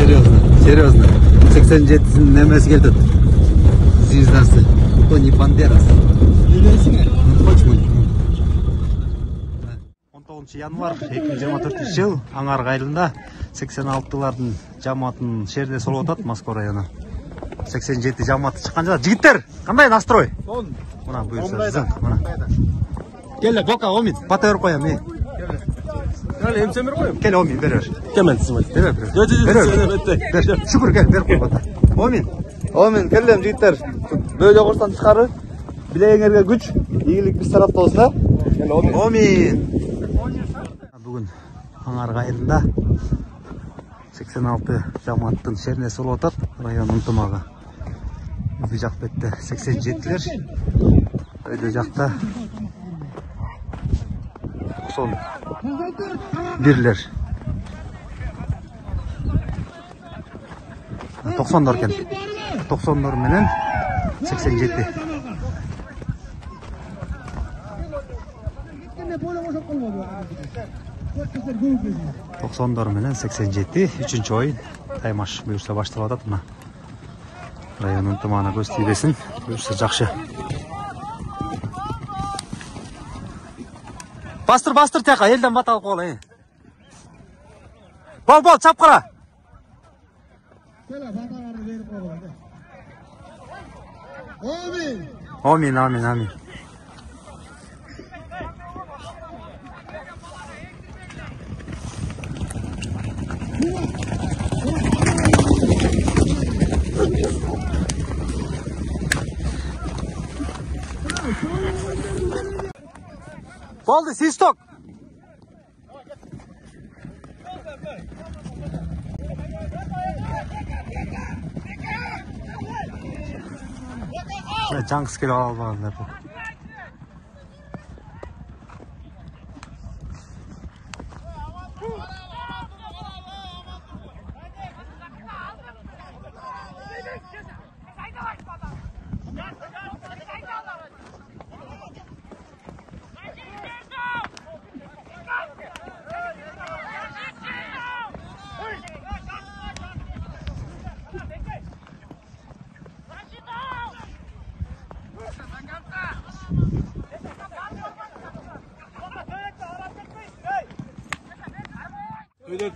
Серьезно. 87'sinin nemesi geldi. Звездасы. Тони Бандерас. Почему? 19 январ 2024 жыл Аңарга айылында 86-лардын жамаатын шерде солуп атат Москва району. 87 жамааты чыккан жана. Жигиттер, кандай настрой? Мына буюрса, мына. Келе, бока Омин, патер коям, Gel emsemir koyayım. Gel Omin, ver. Kemen sızmayın. Ver. Şükür gel, ver koy bata. Omin, kellem jigitler. Böyle korsan çıkarır. Bileğinlerge güç, iyilik biz tarafta olsun da. Gel Omin. Bugün Аңарга айылында 86 жамааттын шерине солуп атат район ынтымагы. Бул жак бетте 87-лер. Өйдө жакта 91-лер. 90'lar eкен. 90'lar менен 87. Тоқсандар менен 87, 3-чү ойын таймаш буюрса башталып атат. Мына район ынтымагына көз тийбесин, буюрса жакшы. Бастыр тияка, элден бат алып кой. Бол, чапкыра. Амин. Boldu, sistok. Жаңғыс келіп албағандар.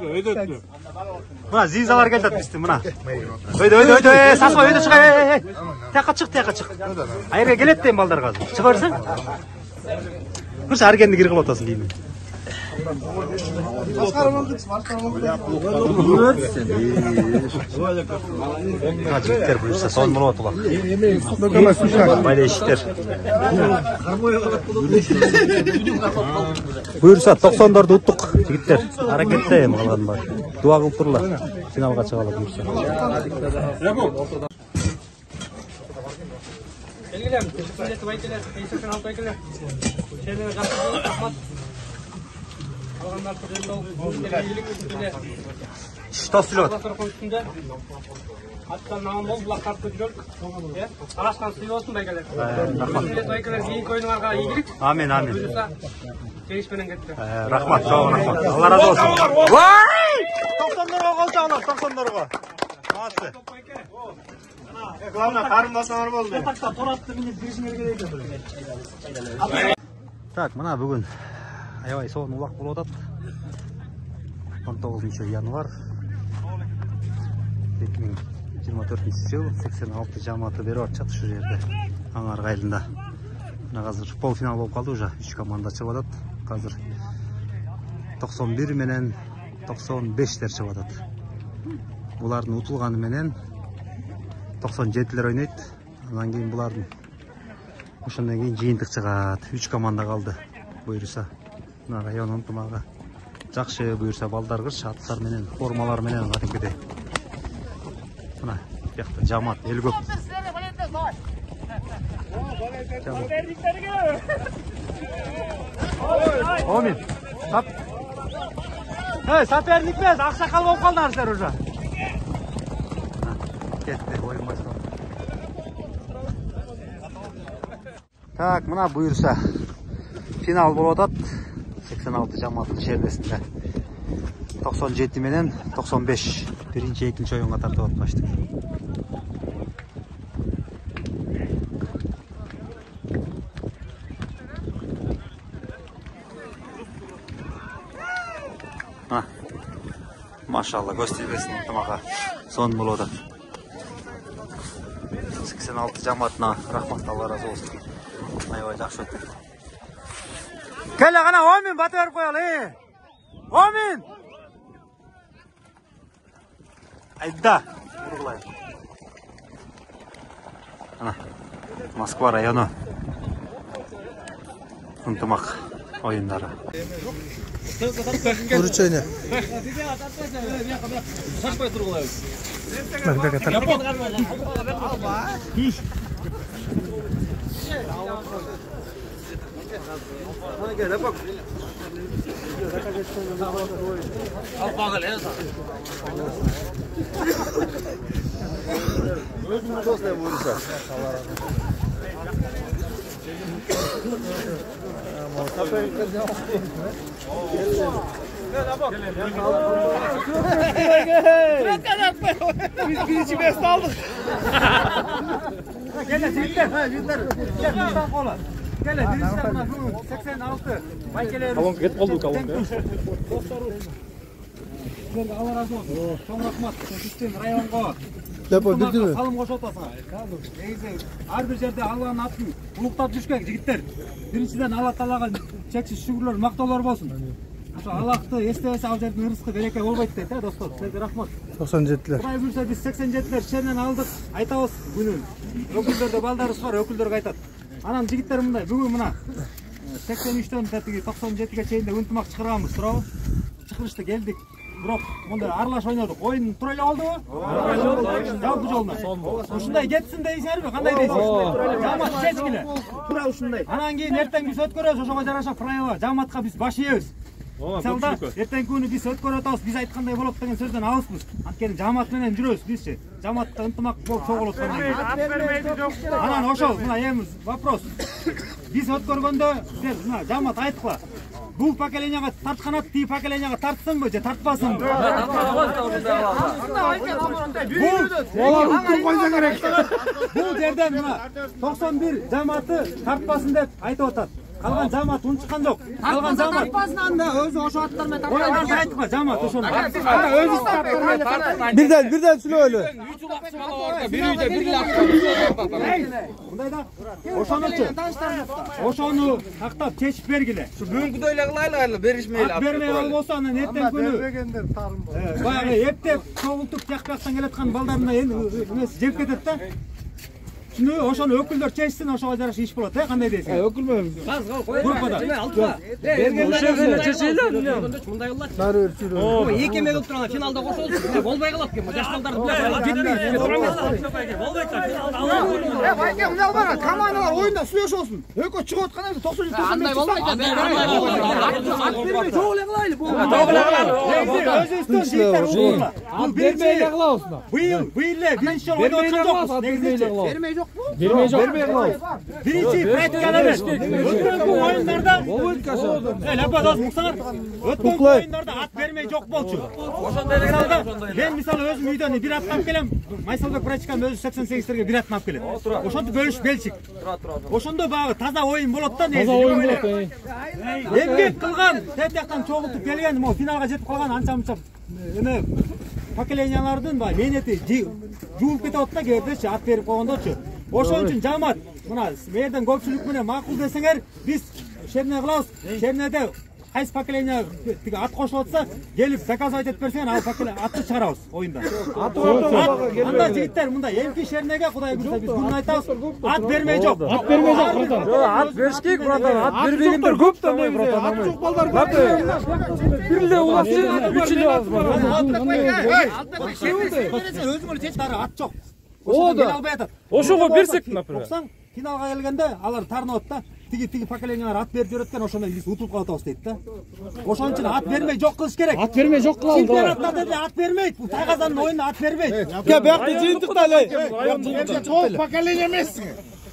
Ödetli. Mına zilzalar geldi atmıştı mına. Öyle. Sasma öyle çık. Tiyaka çık. Ayırga gelet deyim balдар gazı. Çıkarırsan. Kırsa ergenli geri kılatasın diyeyim. Jigitler buyursa son bunu atılak. Bayda eşitler. Buyursa 90'larda uttuk jigitler. Hareketteyim kalan var. Dua kılıp durlar. Finalga çıkalım buyursa. Belgiler, teşekkür baykeler, teşekkür baykeler. Şeylere katılın, rahmat. Alğanlar turunda iyilik üstünde. Что слет? Hatta namam bol bulak kartı jol. Araskan suyu olsun baykeler. Rahmat. Baykeler iyi koyunlarga iyilik. Amin. Değişmeden gitti. Rahmat, çok rahmat. Allah razı olsun. Vay! 90'lara kolça alır, 90'lara. Mağazı. Главное, karın basanlar oldu. Так, мына бүгін аябай соғын улақ болып атат. 19 январ 2024 жыл 86 жамааты беріп атышат шу жерде Аңарга айылында. Мына қазір полуфинал болып қалды уже. 3 команда шығып атат. Қазір 91 менен 95-лер шығып атат. Бұлардың ұтылғаны менен 97-лер ойнайт. Анан кейін бұлардың ошондон кийин жыйынтык чыгат. 3 команда калды. Буюрса мына район ынтымагы жакшы, буюрса балдар кырч аттар менен, формалар менен кадимкидей. Мына бuyakta жамаат эл көп. Омин. Соперник эмес, аксакал болуп калдыңар силер уже. Кетти, оюн башталды. Так, мына буюрса финал болуп атат. 86 жамааттын шербесинде. 97 менен 95 birinci ekінші oyunға тартып atmıştık. Maşallah göstermesin tamağa son buluda. 86 cemaatine rahmat, Allah razı olsun. Ayvay жақсы өтті. Kelle qana amin batı verip koyalı. Amin. Ayda. Vurgulayın. Ana. Moskva rayonu. Ынтымақ oyunları. Vuruşayını. Biz birinci best aldık. Gel jigitler. Gel buradan kola. Gel birinciler buna 86. Baykeler. Kalon ket oldu kalon. Sizlerge Allah razı olsun. Çok rahmat. Sistem rayonga. Lepo bildi mi? Salım koşu otasın. Her bir yerde Allah'ın atın uluqtap düşken jigitler. Birinciden Allah Taalaga çeksiz şükürler, maqtaular olsun. Allah'tı estebese al жердин ырыскы береке болбойт дейт, достор. Sizlerge rahmat. 97'ler. Құдай бұйырса біз 87'лер шерінен алдық, айтабыз күнін. Өкілдерді балдарыз бар, өкілдерге айтады. Анан жігіттер мындай, бүгін мына 83'тен 97'ге чейінде ынтымақ шығырамыз, турабы. Чықырышты келдік. Бирок мындай аралаш ойнадық. Ойын тура эле болдубу? Жалпы жолуна. Ушундай кетсин дейсиңерби? Кандай дейсиңер? Жамаат кечкиле. Тура ушундай. Анан кийин эртең биз өткөрөбүз, ошого жараша правила. Жамаатка биз баш ийебиз. Мисалда эртең күнү биз өткөрүп атабыз, биз айткандай болот деген сөздөн алыспыз. Анткени жамаат менен жүрөбүз бизчи. Жамаатта ынтымак болуп чогулат. Анан ошол мына эми вопрос. Биз өткөргөндө силер мына жамаат айткыла. Бул поколениега тартканат, тиги поколениега тартсынбы же тартпасынбы? Бул жерден мына 91 жамааты тартпасын деп айтып атат. Калган жамаат унчуккан жок. Калган жамаат тартпасын анда өзү ошо аттар менен тартпайт. Айтпа жамаат ошону. Анда өзү аттар менен тартпайт. Birden сүйлөөлү. Bir uyda bir laf. Мындайда ошонучу. Ошону тактап чечип бергиле. Бүгүнкүдөй эле кылайлы, беришмейли. Бермей албосо анан эртең күнү. Баягы эптеп чогултуп жакпактан келаткан балдарына эмес жеп кетет да. Şunu oşonu öküldür çeşsin, oşoğa жараша iş болот, кандай дейсиң? Ökülmöm. Группада. Bergenler çeşeyle. Мындай кылат. Сары өрчүрө. О, эки эме кылып турган финалда кошолсун. Болбой калат экен. Жаш балдарды жетпейт. Болбойт та финалда. Байке, мына бара, командалар оюнда сүйлөшүп болсун. Экөө чыгып аткан эле 90 андай болбойт. Ат бербей жол эле кылайлы. Өзү үстөн жигиттер ушул. Бул бермей эле кылабыз. Быйыл биринчи жолу ойноп жатабыз. Бермей жок бу? Бермей жок. Биринчи практикада эмес. Өткөн оюндарда болбойт каша. Лападас муксаңар. Өткөн оюндарда ат бермей жок болчу. Ошондой эле. Мен мисалы өзүм үйдөн бир ат алып келем. Майсалбек практикам өзү 88-терге бир ат алып келет. Ошонтип бөлүш белчик. Ошондо багы таза оюн болот да негизи. Таза оюн болот. Эмгек кылган, тетияктан чогултуп келген, могу финалга жетип калган анча-мынча эме поколениялардын мээнети жуулуп кетип атат да кээбирчи ат берип койгондочу. Ошон үчүн жамаат мына мээрден көпчүлүк менен макул десеңер, биз шерне кылабыз. Шернеде кайсы поколение тиги ат кошулуп атса, келип доказывать этип берсеңер, ал поколение атты чыгарабыз оюнда. Анда жигиттер мындай эмки шернеге Кудай буйрса биз күн айтабыз. Ат бермей жок. Ат бермей жок, братан. Жок, ат беришкек, братан. Ат бербегендер көп да негизи. Ат жок балдар. Бириле улап, үчүнө өзүңөр чечтары ат жок. Ошого берсек, например. Финалга келгенде алар тарнап да, тиги поколениялар ат берип жүрөткөн, ошондо биз утулуп калып атабыз дейт да. Ошон үчүн ат бермей жок кылыш керек. Ат бермей жок кылалы. Чемпионаттарда деле ат бермейт. Бул Тайгазандын оюнда ат бербейт. Биякта жыйынтыкта эле. Чоң поколение эмессиң.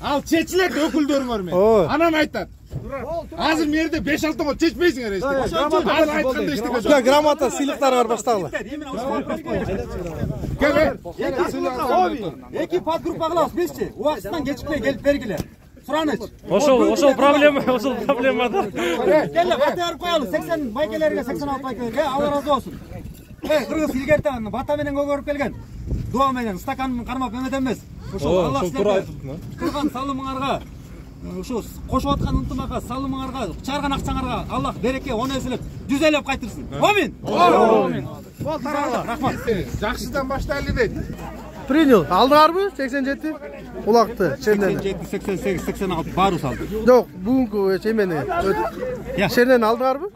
Ал чечилет өкүлдөрүңөр менен. Анан айтат. Азыр мерде 5-6 ма чечпейсиңер эч. Азыр айтканда эчтеке жок. Ya gramata silikler var baştağlar. Эки подгруппа кылабыз бизчи. Убактысынан кечикпей келип бергиле. Сураныч. Ошол проблема да. Келе батырып коелу 80 байкелерге 86 байкелерге Алла разы болсун. Кыргыз илгертен бата менен көгөрүп келген. Дуа менен стакан кармап эметем эмес. Ошол Алла силерге кылган салымыңарга, ушу кошуп аткан ынтымакка, салымыңарга, чыгарган акчаңарга Алла береке, он эселеп, 100 элеп кайтырсын. Амин. Амин. Бол тарала. Рахмат. Жакшыдан баштайлы дейт. Принял. Aldыңарбы 87? Улақты, чемнени. 87, 88, 86 баары салды. Yok, bugünkü çemeni. Şerden aldыңарбы?